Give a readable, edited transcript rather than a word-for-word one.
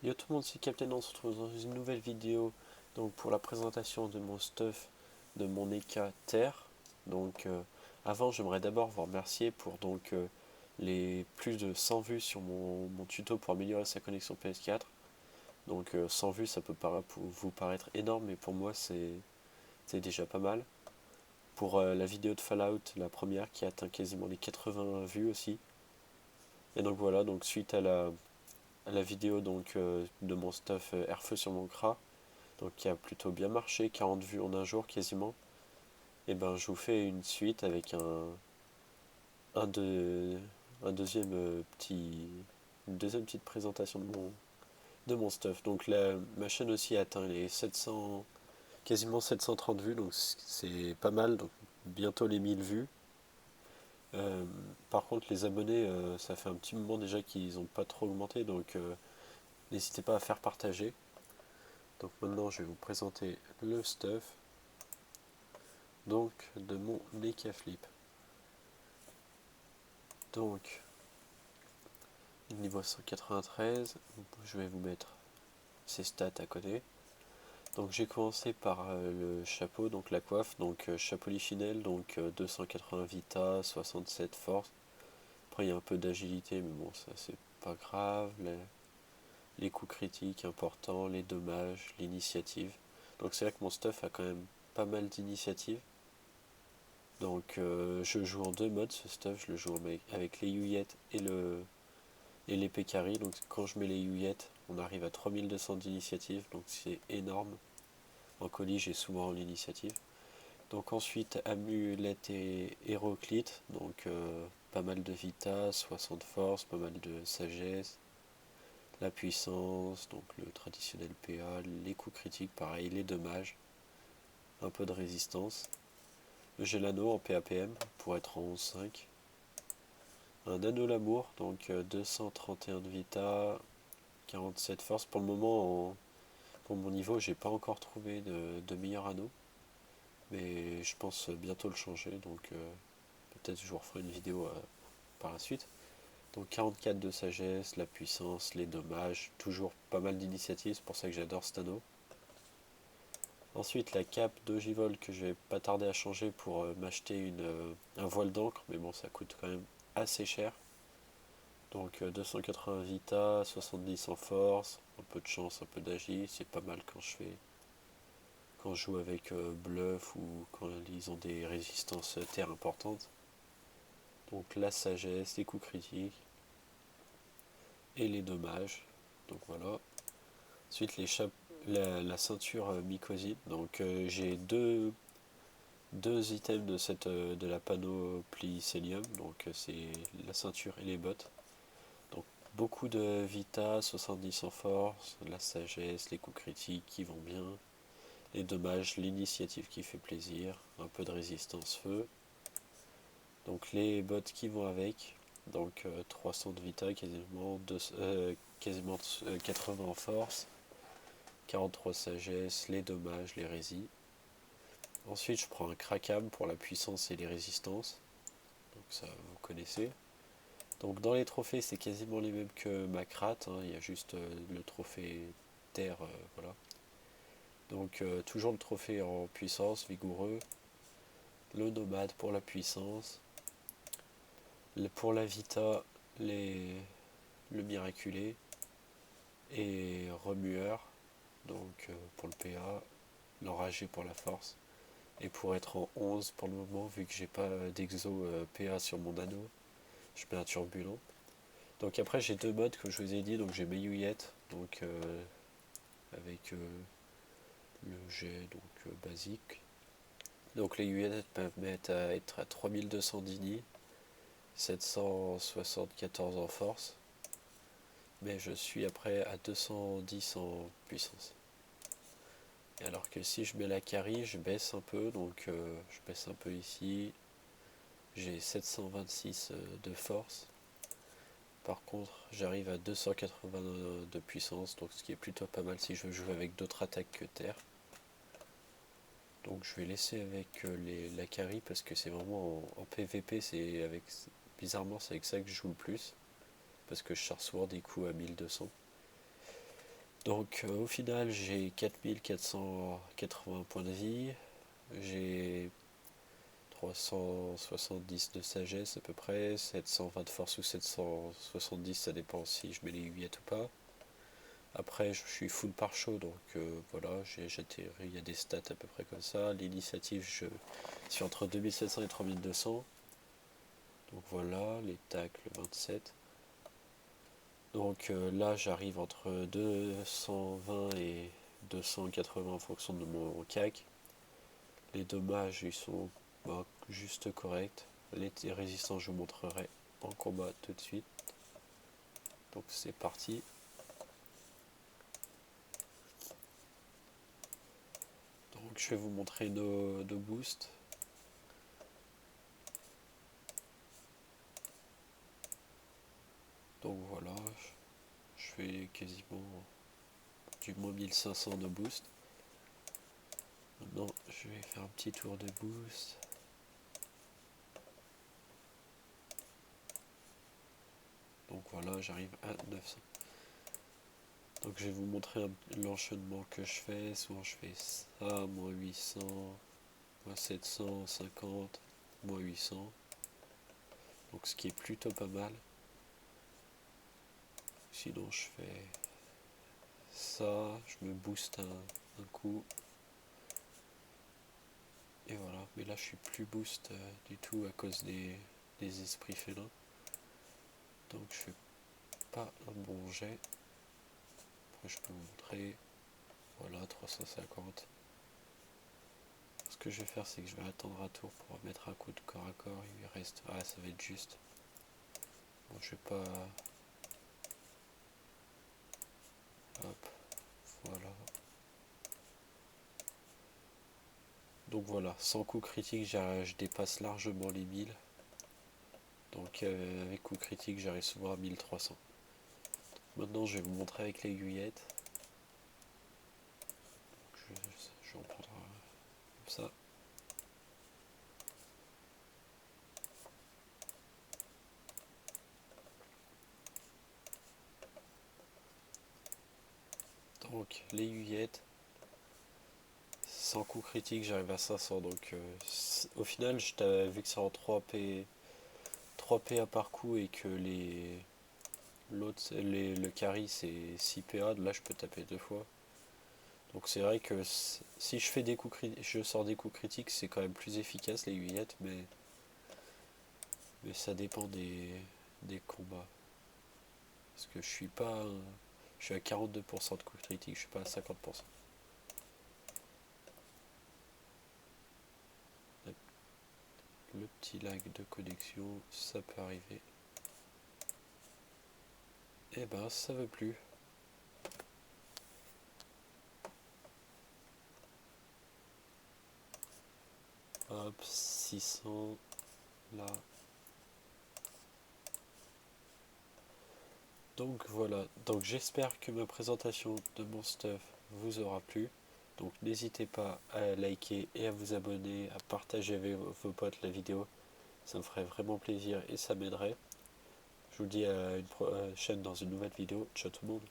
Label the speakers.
Speaker 1: Yo tout le monde, c'est Captain, on se retrouve dans une nouvelle vidéo donc pour la présentation de mon stuff de mon EK Terre. Donc avant j'aimerais d'abord vous remercier pour les plus de 100 vues sur mon tuto pour améliorer sa connexion PS4. Donc 100 vues ça peut vous paraître énorme mais pour moi c'est déjà pas mal. Pour la vidéo de Fallout, la première qui a atteint quasiment les 80 vues aussi. Et donc voilà, donc suite à la vidéo de mon stuff Airfeu sur mon CRA, donc qui a plutôt bien marché, 40 vues en un jour quasiment, et ben je vous fais une suite avec un, de, un deuxième une deuxième petite présentation de mon stuff. Donc ma chaîne aussi a atteint les 700, quasiment 730 vues, donc c'est pas mal, donc bientôt les 1000 vues. Euh, Par contre les abonnés, ça fait un petit moment déjà qu'ils n'ont pas trop augmenté, donc n'hésitez pas à faire partager. Donc maintenant je vais vous présenter le stuff donc de mon Mecha Flip. Donc niveau 193, je vais vous mettre ses stats à côté. Donc j'ai commencé par le chapeau, donc la coiffe, donc chapeau lichinelle, donc 280 vita, 67 force. Après il y a un peu d'agilité, mais bon ça c'est pas grave. Les coups critiques importants, les dommages, l'initiative. Donc c'est vrai que mon stuff a quand même pas mal d'initiatives. Donc je joue en deux modes ce stuff, je le joue avec les Yuyettes et l'épée carry. Donc quand je mets les Yuyettes, on arrive à 3200 d'initiative, donc c'est énorme. En colis j'ai souvent l'initiative. Donc ensuite amulette et héroclite, donc pas mal de vita, 60 force, pas mal de sagesse, la puissance, donc le traditionnel PA, les coups critiques, pareil, les dommages, un peu de résistance. Le Gelano en PAPM pour être en 11-5. Un anneau l'amour, donc 231 de vita, 47 force. Pour le moment, pour mon niveau, j'ai pas encore trouvé de meilleur anneau, mais je pense bientôt le changer, donc peut-être je vous referai une vidéo par la suite. Donc 44 de sagesse, la puissance, les dommages, toujours pas mal d'initiatives, c'est pour ça que j'adore cet anneau. Ensuite la cape d'Ogivol que je vais pas tarder à changer pour m'acheter un voile d'encre, mais bon ça coûte quand même assez cher. Donc 280 vita, 70 en force, un peu de chance, un peu d'agi, c'est pas mal quand je joue avec bluff ou quand ils ont des résistances terre importantes. Donc la sagesse, les coups critiques et les dommages. Donc voilà. Ensuite la ceinture mycosite. Donc j'ai deux items de la panoplie Célium. Donc c'est la ceinture et les bottes. Donc beaucoup de vita, 70 en force, la sagesse, les coups critiques qui vont bien, les dommages, l'initiative qui fait plaisir, un peu de résistance feu. Donc les bottes qui vont avec, donc 300 de vita, quasiment 80 en force, 43 sagesse, les dommages, les résis. Ensuite je prends un Krakam pour la puissance et les résistances, donc ça vous connaissez. Donc dans les trophées c'est quasiment les mêmes que ma Krat, hein. Il y a juste le trophée terre, voilà. Donc toujours le trophée en puissance, vigoureux, le nomade pour la puissance, pour la vita, le miraculé et remueur, donc pour le PA, l'enragé pour la force. Et pour être en 11 pour le moment, vu que j'ai pas d'exo PA sur mon anneau, je mets un turbulent. Donc après j'ai deux modes comme je vous ai dit, donc j'ai mes Yuyet, donc avec le jet basique. Donc les Yuyet permettent à être à 3200 d'ini, 774 en force, mais je suis après à 210 en puissance. Et alors que si je mets la carry, je baisse un peu, donc je baisse un peu ici, j'ai 726 de force. Par contre, j'arrive à 280 de puissance, donc ce qui est plutôt pas mal si je veux jouer avec d'autres attaques que terre. Donc je vais laisser avec la carry parce que c'est vraiment en PVP, bizarrement c'est avec ça que je joue le plus, parce que je charge souvent des coups à 1200. Donc au final j'ai 4480 points de vie, j'ai 370 de sagesse à peu près, 720 de force ou 770, ça dépend si je mets les 8 ou pas. Après je suis full par chaud, donc voilà, j'atterris, il y a des stats à peu près comme ça. L'initiative, je suis entre 2700 et 3200. Donc voilà, les tacles 27. Donc là j'arrive entre 220 et 280 en fonction de mon CAC. Les dommages ils sont juste corrects. Les résistants je vous montrerai en combat tout de suite. Donc c'est parti. Donc je vais vous montrer nos boosts. Donc voilà, je fais quasiment du moins 1500 de boost. Maintenant je vais faire un petit tour de boost. Donc voilà, j'arrive à 900. Donc je vais vous montrer l'enchaînement que je fais. Souvent je fais ça, moins 800, moins 750, moins 800. Donc ce qui est plutôt pas mal. Sinon je fais ça, je me booste un coup. Et voilà, mais là je suis plus boost du tout à cause des esprits félins. Donc je fais pas un bon jet. Après je peux vous montrer. Voilà, 350. Ce que je vais faire, c'est que je vais attendre un tour pour mettre un coup de corps à corps. Il reste. Ah, ça va être juste. Bon, je vais pas. Hop, voilà. Donc voilà, sans coup critique, je dépasse largement les 1000. Donc avec coup critique, j'arrive souvent à 1300. Maintenant, je vais vous montrer avec l'aiguillette. Je vais en prendre comme ça. Donc l'aiguillette, sans coup critique, j'arrive à 500. Donc au final, je t'avais vu que c'est en 3 PA par coup et que le carry c'est 6 PA, là je peux taper 2 fois. Donc c'est vrai que si je fais des coups critiques, je sors des coups critiques, c'est quand même plus efficace l'aiguillette, mais ça dépend des combats. Parce que je suis à 42% de coups critiques, je suis pas à 50%. Le petit lag de connexion, ça peut arriver. Et ben ça veut plus. Hop, 600 là. Donc voilà, donc j'espère que ma présentation de mon stuff vous aura plu. Donc n'hésitez pas à liker et à vous abonner, à partager avec vos potes la vidéo. Ça me ferait vraiment plaisir et ça m'aiderait. Je vous dis à une prochaine dans une nouvelle vidéo. Ciao tout le monde.